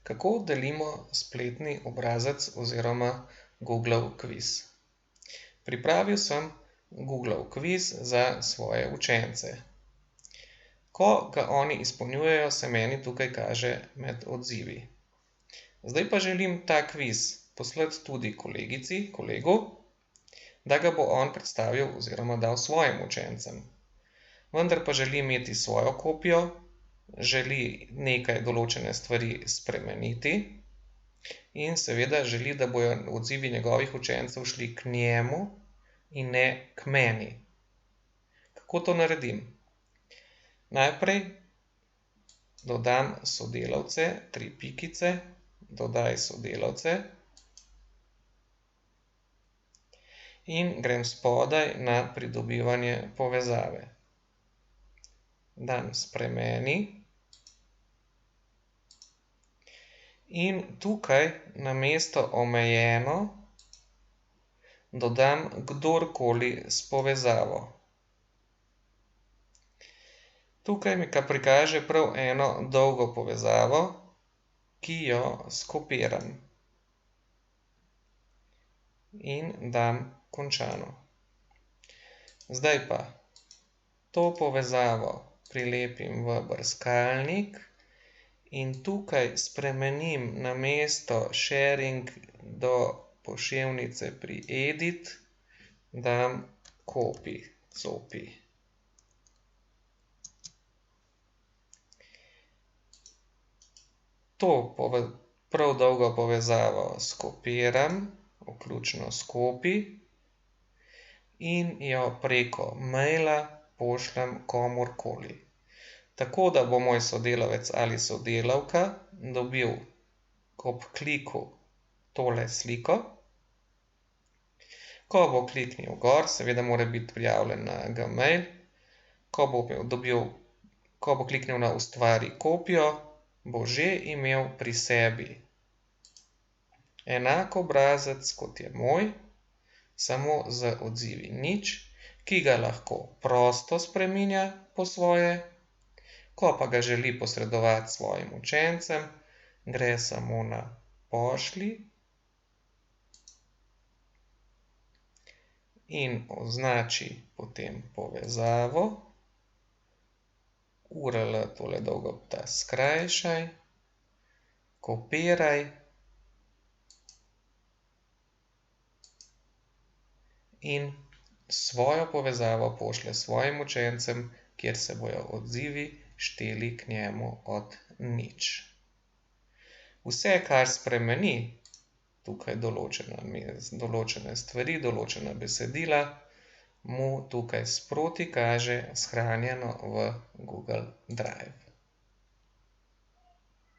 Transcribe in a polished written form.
Kako delimo spletni obrazec oziroma Googlov kviz? Pripravil sem Googlov kviz za svoje učence. Ko ga oni izpolnjujejo, se meni tukaj kaže med odzivi. Zdaj pa želim ta kviz poslati tudi kolegici, kolegu, da ga bo on predstavil oziroma dal svojim učencem. Vendar pa želi imeti svojo kopijo, želi nekaj določene stvari spremeniti in seveda želi, da bojo odzivi njegovih učencev šli k njemu in ne k meni. Kako to naredim? Najprej dodam sodelavce, 3 pikice, dodaj sodelavce in grem spodaj na pridobivanje povezave. Dam spremeni in tukaj namesto omejeno dodam kdorkoli s povezavo. Tukaj mi prikaže prav eno dolgo povezavo, ki jo skopiram in dam končano. Zdaj pa to povezavo prilepim v brskalnik in tukaj spremenim namesto sharing do poševnice pri edit, dam copy, copi. To prav dolgo povezavo skopiram, vključno s copy, in jo preko maila pošljem komurkoli. Tako da bo moj sodelavec ali sodelavka dobil ob kliku tole sliko. Ko bo kliknil gor, seveda mora biti prijavljen na Gmail, ko bo kliknil na ustvari kopijo, bo že imel pri sebi enak obrazec, kot je moj, samo z odzivi nič, ki ga lahko prosto spreminja po svoje. Ko pa ga želi posredovati svojim učencem, gre samo na pošlji in označi potem povezavo, URL tole dolgo ta skrajšaj, kopiraj in svojo povezavo pošlje svojim učencem, kjer se bojo odzivi šteli k njemu od nič. Vse, kar spremeni tukaj določene stvari, določena besedila, mu tukaj sproti kaže shranjeno v Google Drive.